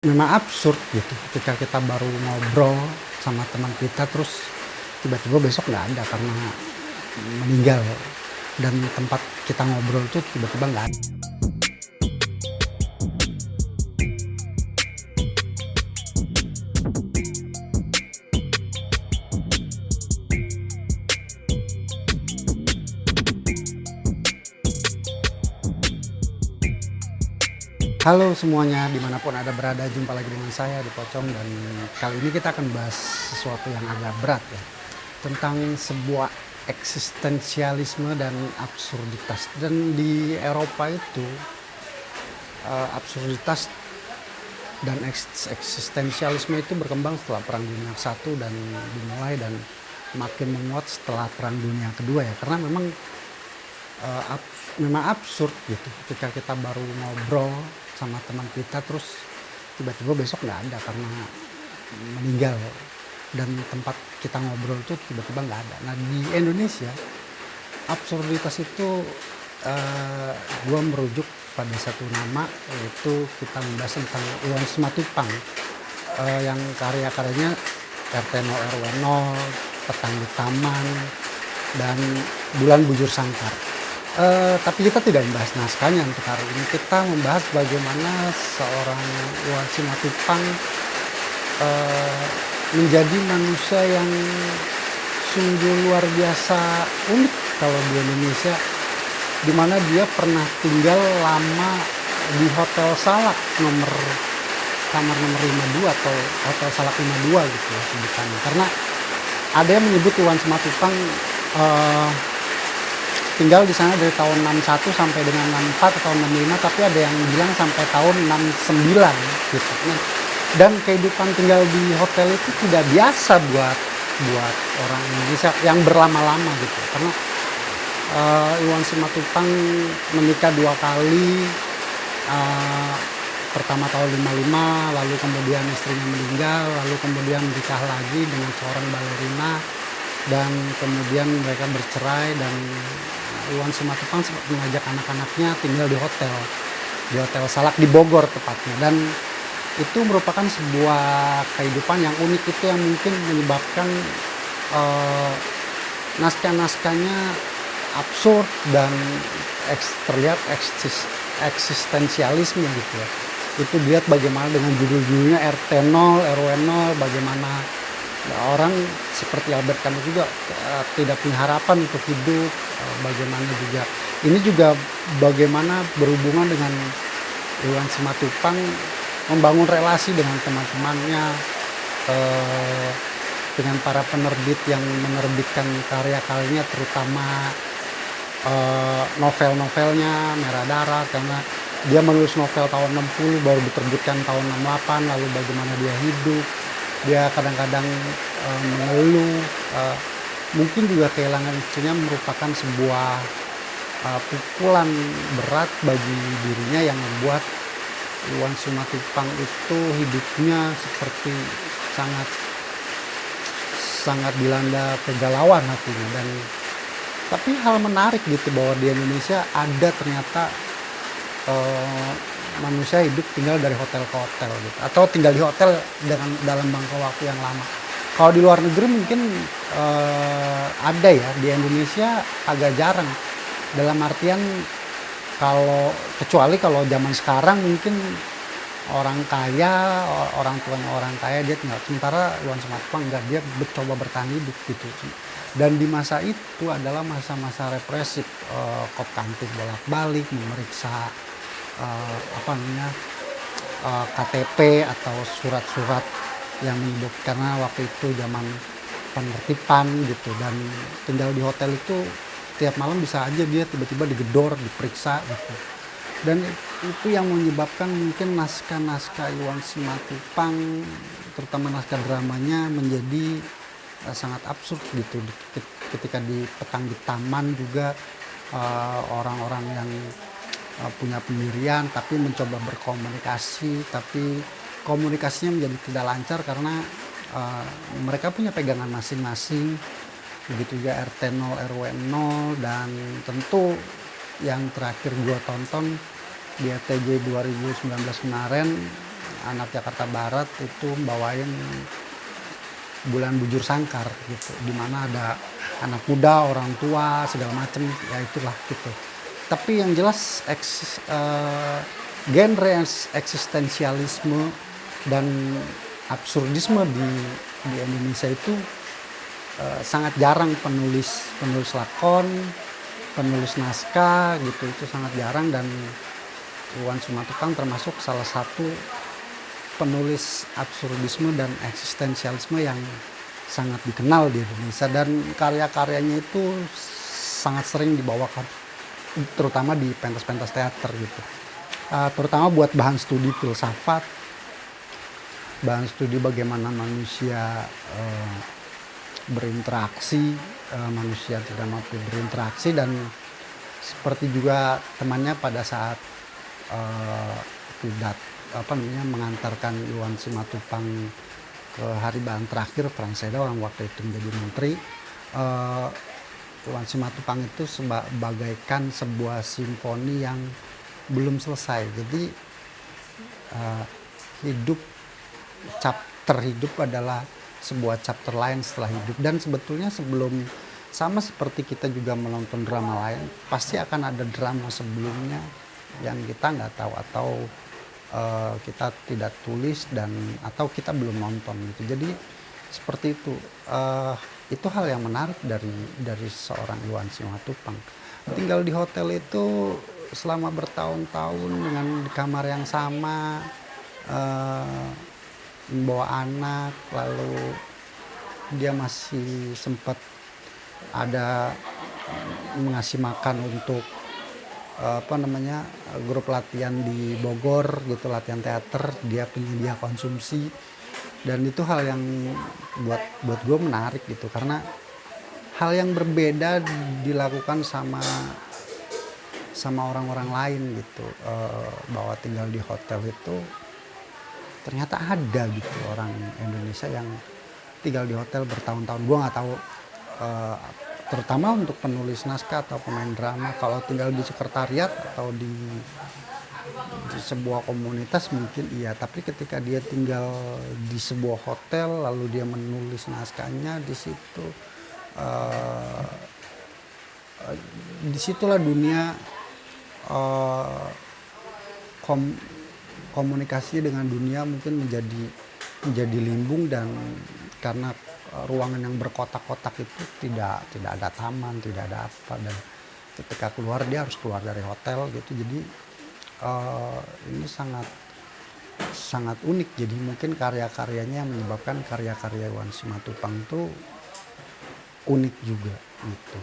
Memang absurd gitu ketika kita baru ngobrol sama teman kita terus tiba-tiba besok nggak ada karena meninggal dan tempat kita ngobrol tuh tiba-tiba nggak ada. Halo semuanya, dimanapun Anda berada, jumpa lagi dengan saya di Pocong dan kali ini kita akan bahas sesuatu yang agak berat ya, tentang sebuah eksistensialisme dan absurditas. Dan di Eropa itu absurditas dan eksistensialisme itu berkembang setelah Perang Dunia I dan dimulai dan makin menguat setelah Perang Dunia Kedua ya, karena eh, ab- memang absurd gitu ketika kita baru ngobrol sama teman kita terus tiba-tiba besok nggak ada karena meninggal dan tempat kita ngobrol tuh tiba-tiba nggak ada. Nah di Indonesia absurditas itu eh, gua merujuk pada satu nama, yaitu kita membahas tentang Iwan Simatupang, yang karya-karyanya RT 0 RW 0, Petang di Taman, dan Bulan Bujur Sangkar. Tapi kita tidak membahas naskahnya untuk hari ini. Kita membahas bagaimana seorang Iwan Simatupang eh, menjadi manusia yang sungguh luar biasa unik kalau di Indonesia, di mana dia pernah tinggal lama di Hotel Salak kamar nomor 52 atau Hotel Salak 52 gitu ya sebutannya. Karena ada yang menyebut Iwan Simatupang eh, tinggal di sana dari tahun 61 sampai dengan 64 atau 65, tapi ada yang bilang sampai tahun 69 gitu. Nah, dan kehidupan tinggal di hotel itu tidak biasa buat buat orang Indonesia yang berlama-lama gitu. Karena Iwan Simatupang menikah 2 kali, eh, pertama tahun 55, lalu kemudian istrinya meninggal, lalu kemudian menikah lagi dengan seorang balerina, dan kemudian mereka bercerai. Dan Iwan Simatupang sempat mengajak anak-anaknya tinggal di Hotel Salak di Bogor tepatnya, dan itu merupakan sebuah kehidupan yang unik, itu yang mungkin menyebabkan eh, naskah-naskahnya absurd dan terlihat eksistensialisme gitu ya. Itu dilihat bagaimana dengan judul-judulnya RT 0, RW 0, bagaimana orang seperti Albert Camus juga tidak punya harapan untuk hidup, bagaimana juga ini juga bagaimana berhubungan dengan Iwan Simatupang membangun relasi dengan teman-temannya, eh, dengan para penerbit yang menerbitkan karya-karyanya, terutama novel-novelnya Merah Darah, karena dia menulis novel tahun 60 baru diterbitkan tahun 68. Lalu bagaimana dia hidup, dia kadang-kadang mengeluh, eh, mungkin juga kehilangan istrinya merupakan sebuah pukulan berat bagi dirinya yang membuat Iwan Simatupang itu hidupnya seperti sangat sangat dilanda kegalauan hatinya. Dan tapi hal menarik gitu bahwa di Indonesia ada ternyata eh, manusia hidup tinggal dari hotel ke hotel gitu, atau tinggal di hotel dengan dalam jangka waktu yang lama. Kalau di luar negeri mungkin ada ya, di Indonesia agak jarang. Dalam artian, kalau kecuali kalau zaman sekarang mungkin orang kaya, orang tuanya orang kaya dia tinggal. Sementara Iwan Simatupang enggak, dia mencoba bertahan hidup gitu. Dan di masa itu adalah masa-masa represif, kop kantin bolak-balik memeriksa apa namanya, KTP atau surat-surat yang menyebut, karena waktu itu zaman penertiban gitu. Dan tinggal di hotel itu tiap malam bisa aja dia tiba-tiba digedor, diperiksa gitu. Dan itu yang menyebabkan mungkin naskah-naskah Iwan Simatupang, terutama naskah dramanya, menjadi sangat absurd gitu. Ketika di Petang di Taman juga orang-orang yang punya pendirian tapi mencoba berkomunikasi, tapi komunikasinya menjadi tidak lancar karena mereka punya pegangan masing-masing. Begitu juga RT 0 RW 0, dan tentu yang terakhir gua tonton di RTJ 2019 kemarin, anak Jakarta Barat itu bawain Bulan Bujur Sangkar gitu, di mana ada anak muda, orang tua, segala macem, ya itulah gitu. Tapi yang jelas genre eksistensialisme dan absurdisme di Indonesia itu sangat jarang penulis lakon, penulis naskah gitu, itu sangat jarang. Dan Iwan Simatupang termasuk salah satu penulis absurdisme dan eksistensialisme yang sangat dikenal di Indonesia, dan karya-karyanya itu sangat sering dibawakan terutama di pentas-pentas teater gitu. Terutama buat bahan studi filsafat, bahan studi bagaimana manusia berinteraksi, manusia tidak mampu berinteraksi, dan seperti juga temannya pada saat mengantarkan Iwan Simatupang ke hari bahan terakhir Frans Edawang waktu itu menjadi menteri. Iwan Simatupang itu bagaikan sebuah simfoni yang belum selesai. Jadi chapter hidup adalah sebuah chapter lain setelah hidup. Dan sebetulnya sama seperti kita juga menonton drama lain, pasti akan ada drama sebelumnya yang kita nggak tahu, atau kita tidak tulis atau kita belum nonton gitu. Jadi seperti itu. Itu hal yang menarik dari seorang Iwan Simatupang. Tinggal di hotel itu selama bertahun-tahun dengan di kamar yang sama, membawa anak, lalu dia masih sempat ada mengasih makan untuk grup latihan di Bogor gitu, latihan teater, dia penyedia konsumsi. Dan itu hal yang buat gue menarik gitu, karena hal yang berbeda dilakukan sama orang-orang lain gitu. Bahwa tinggal di hotel itu ternyata ada gitu orang Indonesia yang tinggal di hotel bertahun-tahun. Gue nggak tahu, terutama untuk penulis naskah atau pemain drama, kalau tinggal di sekretariat atau di sebuah komunitas mungkin iya, tapi ketika dia tinggal di sebuah hotel lalu dia menulis naskahnya di situ, disitulah dunia komunikasi dengan dunia mungkin menjadi limbung. Dan karena ruangan yang berkotak-kotak itu tidak ada taman, tidak ada apa, dan ketika keluar dia harus keluar dari hotel gitu. Jadi ini sangat unik. Jadi mungkin karya-karyanya yang menyebabkan karya-karya Iwan Simatupang itu unik juga gitu.